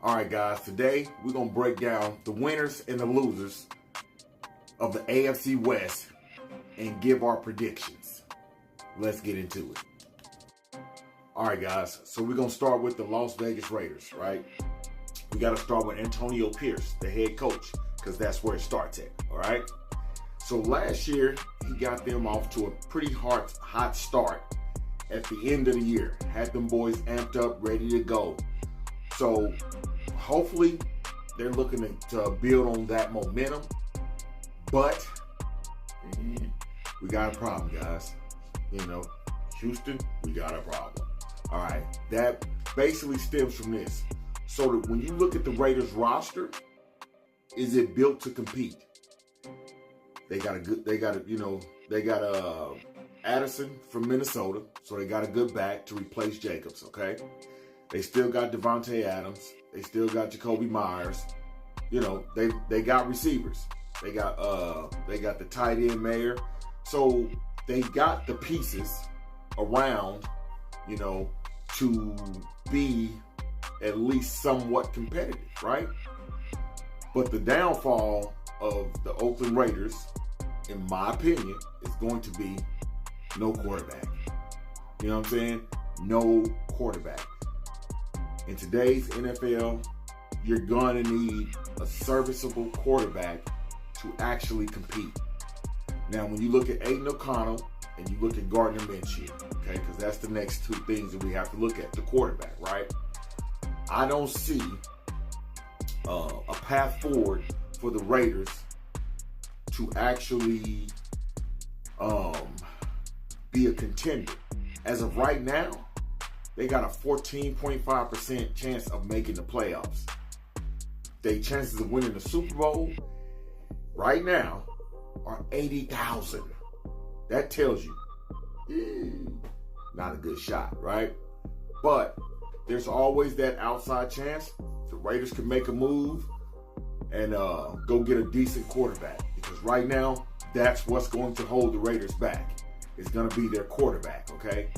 All right, guys, today we're going to break down the winners and the losers of the AFC West and give our predictions. Let's get into it. All right, guys, so we're going to start with the Las Vegas Raiders, right? We got to start with Antonio Pierce, the head coach, because that's where it starts at, all right? So last year, he got them off to a pretty hot start at the end of the year. Had them boys amped up, ready to go. So hopefully they're looking to build on that momentum. But we got a problem, guys. You know, Houston, we got a problem. All right, that basically stems from this. So that when you look at the Raiders roster, is it built to compete? They got Addison from Minnesota, so they got a good back to replace Jacobs, okay? They still got Devontae Adams. They still got Jacoby Myers. You know, they got receivers. They got the tight end Mayer. So they got the pieces around, you know, to be at least somewhat competitive, right? But the downfall of the Oakland Raiders, in my opinion, is going to be no quarterback. You know what I'm saying? No quarterback. In today's NFL, you're going to need a serviceable quarterback to actually compete. Now, when you look at Aiden O'Connell and you look at Gardner Minshew, okay, because that's the next two things that we have to look at, the quarterback, right? I don't see a path forward for the Raiders to actually be a contender. As of right now, they got a 14.5% chance of making the playoffs. Their chances of winning the Super Bowl right now are 80,000. That tells you, not a good shot, right? But there's always that outside chance the Raiders can make a move and go get a decent quarterback. Because right now, that's what's going to hold the Raiders back. It's going to be their quarterback, okay?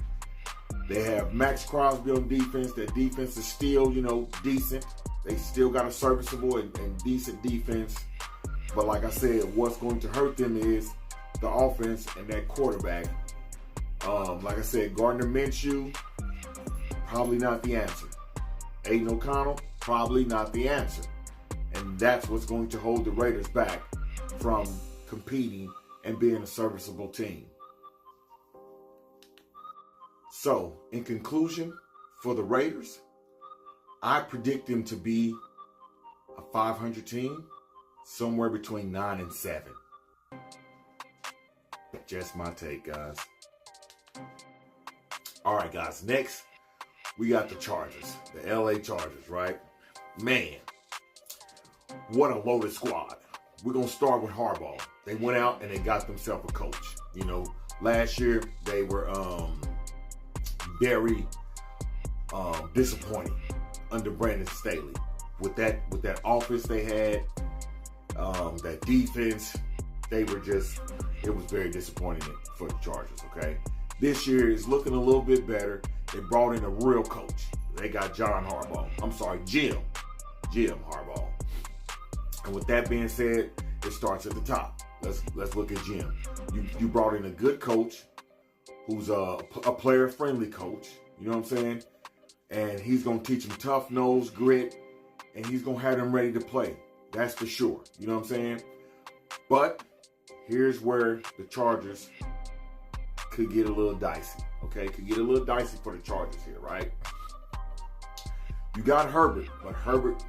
They have Max Crosby on defense. Their defense is still, you know, decent. They still got a serviceable and decent defense. But like I said, what's going to hurt them is the offense and that quarterback. Like I said, Gardner Minshew, probably not the answer. Aiden O'Connell, probably not the answer. And that's what's going to hold the Raiders back from competing and being a serviceable team. So, in conclusion, for the Raiders, I predict them to be a 500 team, somewhere between 9 and 7. Just my take, guys. All right, guys. Next, we got the Chargers, the LA Chargers, right? Man, what a loaded squad. We're going to start with Harbaugh. They went out and they got themselves a coach. You know, last year they were very disappointing under Brandon Staley. With that offense they had, that defense, it was very disappointing for the Chargers, okay? This year is looking a little bit better. They brought in a real coach. They got Jim Harbaugh. And with that being said, it starts at the top. Let's look at Jim. You brought in a good coach who's a player-friendly coach. You know what I'm saying? And he's going to teach them tough nose, grit, and he's going to have them ready to play. That's for sure. You know what I'm saying? But here's where the Chargers could get a little dicey. Okay? Could get a little dicey for the Chargers here, right? You got Herbert, but Herbert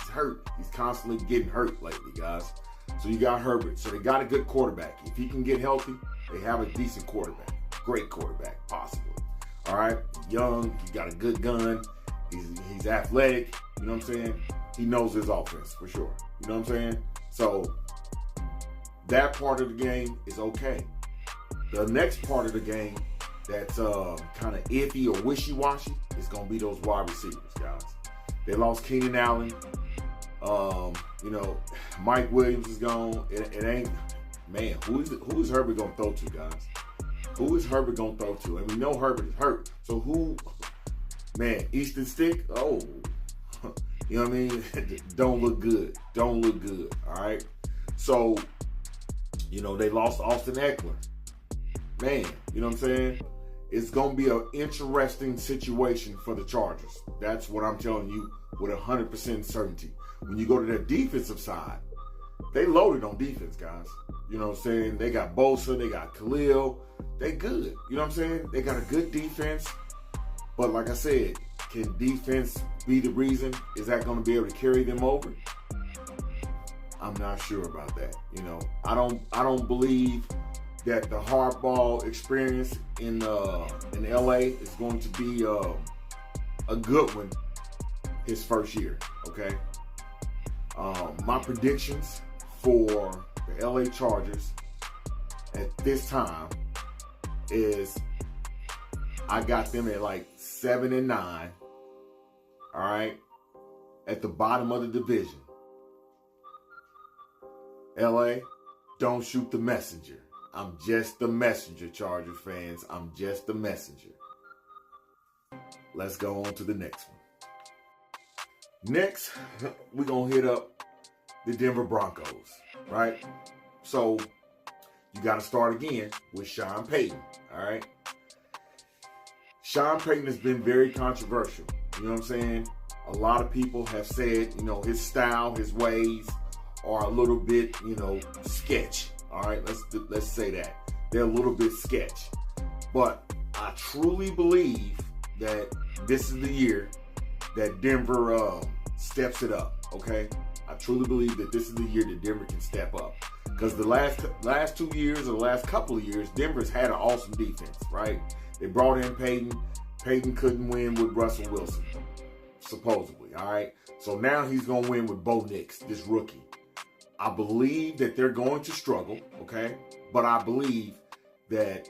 is hurt. He's constantly getting hurt lately, guys. So you got Herbert. So they got a good quarterback. If he can get healthy, they have a decent quarterback. Great quarterback, possibly. All right? Young. He got a good gun. He's athletic. You know what I'm saying? He knows his offense for sure. You know what I'm saying? So that part of the game is okay. The next part of the game that's kind of iffy or wishy-washy is going to be those wide receivers, guys. They lost Keenan Allen. You know, Mike Williams is gone. It ain't, man, who is Herbert going to throw to, guys? Who is Herbert going to throw to? And we know Herbert is hurt. So who, man, Easton Stick? Oh, You know what I mean? Don't look good. Don't look good. All right. So, they lost Austin Eckler. Man, you know what I'm saying? It's going to be an interesting situation for the Chargers. That's what I'm telling you with 100% certainty. When you go to their defensive side, they loaded on defense, guys. You know what I'm saying? They got Bosa, they got Khalil. They good. You know what I'm saying? They got a good defense. But like I said, can defense be the reason? Is that going to be able to carry them over? I'm not sure about that. I don't believe that the hardball experience in LA is going to be a good one his first year. Okay. My predictions for the LA Chargers at this time is I got them at like 7-9. All right. At the bottom of the division. LA, don't shoot the messenger. I'm just the messenger, Charger fans. I'm just the messenger. Let's go on to the next one. Next, we're going to hit up the Denver Broncos, right? So, you got to start again with Sean Payton, all right? Sean Payton has been very controversial. You know what I'm saying? A lot of people have said, his style, his ways are a little bit, sketch. All right, let's say that. They're a little bit sketch. But I truly believe that this is the year that Denver steps it up, okay? I truly believe that this is the year that Denver can step up. Because the last 2 years or the last couple of years, Denver's had an awesome defense, right? They brought in Peyton. Peyton couldn't win with Russell Wilson, supposedly, all right? So now he's going to win with Bo Nix, this rookie. I believe that they're going to struggle, okay? But I believe that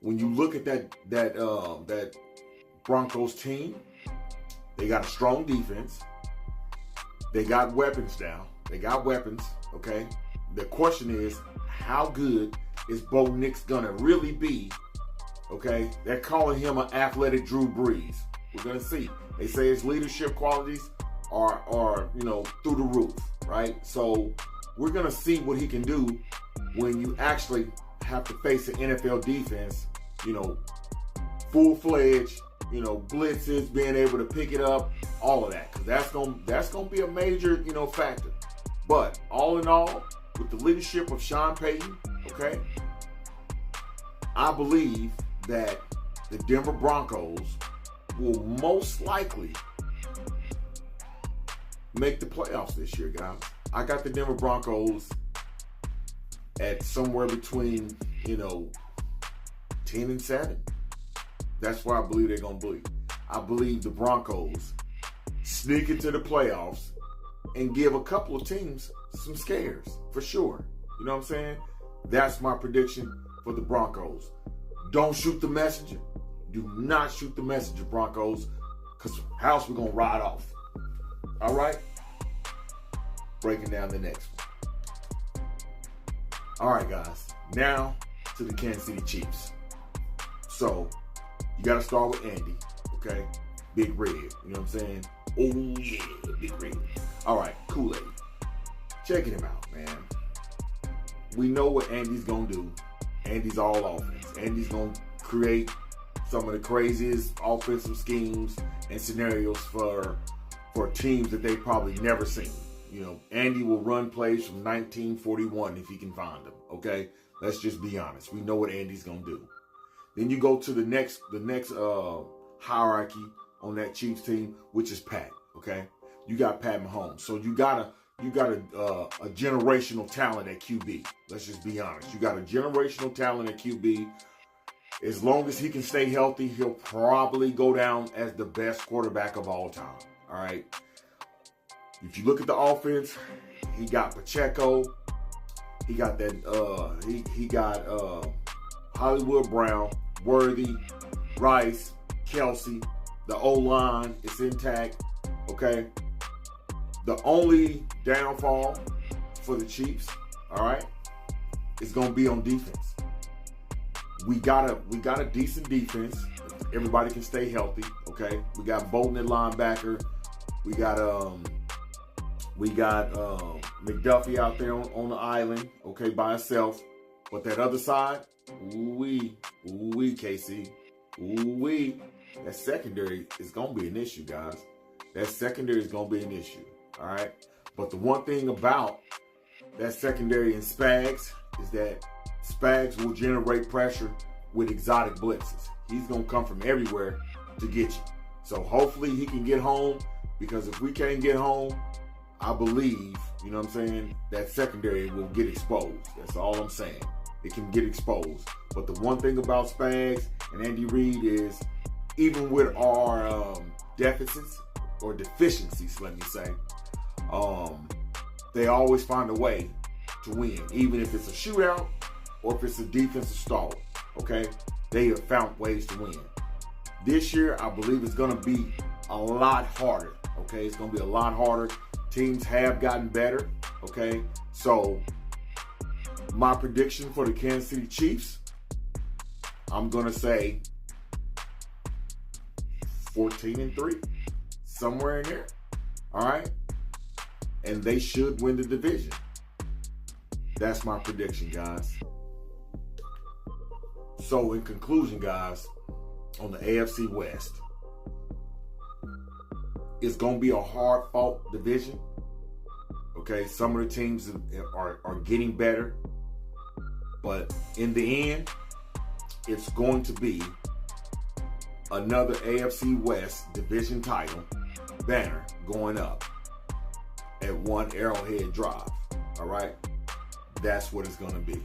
when you look at that Broncos team, they got a strong defense. They got weapons now. They got weapons, okay? The question is, how good is Bo Nix gonna really be? Okay, they're calling him an athletic Drew Brees. We're gonna see. They say his leadership qualities are through the roof, right? So we're gonna see what he can do when you actually have to face an NFL defense, full-fledged, blitzes, being able to pick it up, all of that, because that's gonna be a major, factor. But all in all, with the leadership of Sean Payton, okay, I believe that the Denver Broncos will most likely make the playoffs this year, guys. I got the Denver Broncos at somewhere between, 10-7. That's why I believe they're going to be. I believe the Broncos sneak into the playoffs and give a couple of teams some scares, for sure. You know what I'm saying? That's my prediction for the Broncos. Don't shoot the messenger. Do not shoot the messenger, Broncos, because house we're going to ride off. All right? Breaking down the next one. All right, guys. Now to the Kansas City Chiefs. So, you got to start with Andy, okay? Big Red. You know what I'm saying? Oh, yeah, Big Red. All right, Kool-Aid. Checking him out, man. We know what Andy's going to do. Andy's all offense. Andy's going to create some of the craziest offensive schemes and scenarios for teams that they've probably never seen. Andy will run plays from 1941 if he can find them, okay? Let's just be honest. We know what Andy's going to do. Then you go to the next hierarchy on that Chiefs team, which is Pat, okay? You got Pat Mahomes. So you got a generational talent at QB. Let's just be honest. You got a generational talent at QB. As long as he can stay healthy, he'll probably go down as the best quarterback of all time. All right. If you look at the offense, he got Pacheco. He got that. He got Hollywood Brown, Worthy, Rice, Kelsey. The O-line is intact. Okay. The only downfall for the Chiefs, all right, is going to be on defense. We got a decent defense. Everybody can stay healthy, okay? We got Bolton at linebacker. We got McDuffie out there on the island, okay, by himself. But that other side, ooh-wee, KC, ooh-wee. That secondary is going to be an issue, guys. That secondary is going to be an issue, all right? But the one thing about that secondary in Spags is that Spags will generate pressure with exotic blitzes. He's going to come from everywhere to get you. So hopefully he can get home, because if we can't get home, I believe, you know what I'm saying, that secondary will get exposed. That's all I'm saying. It can get exposed. But the one thing about Spags and Andy Reid is, even with our deficits or deficiencies, let me say, they always find a way to win, even if it's a shootout or if it's a defensive stall. Okay, they have found ways to win. This year, I believe it's going to be a lot harder. Okay, it's going to be a lot harder. Teams have gotten better. Okay, so my prediction for the Kansas City Chiefs, I'm going to say 14-3, somewhere in there. All right, and they should win the division. That's my prediction, guys. So in conclusion, guys, on the AFC West, it's going to be a hard-fought division. Okay, some of the teams are getting better. But in the end, it's going to be another AFC West division title banner going up at one Arrowhead Drive. All right? That's what it's going to be.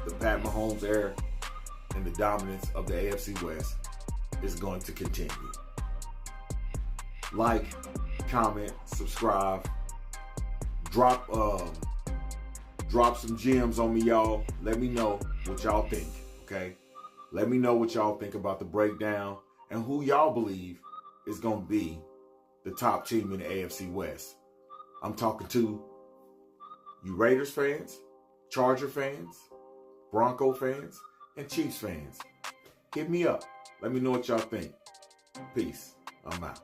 The Pat Mahomes era and the dominance of the AFC West is going to continue. Like, comment, subscribe, drop some gems on me, y'all. Let me know what y'all think, okay? Let me know what y'all think about the breakdown and who y'all believe is going to be the top team in the AFC West. I'm talking to you Raiders fans, Charger fans, Bronco fans, and Chiefs fans. Hit me up. Let me know what y'all think. Peace. I'm out.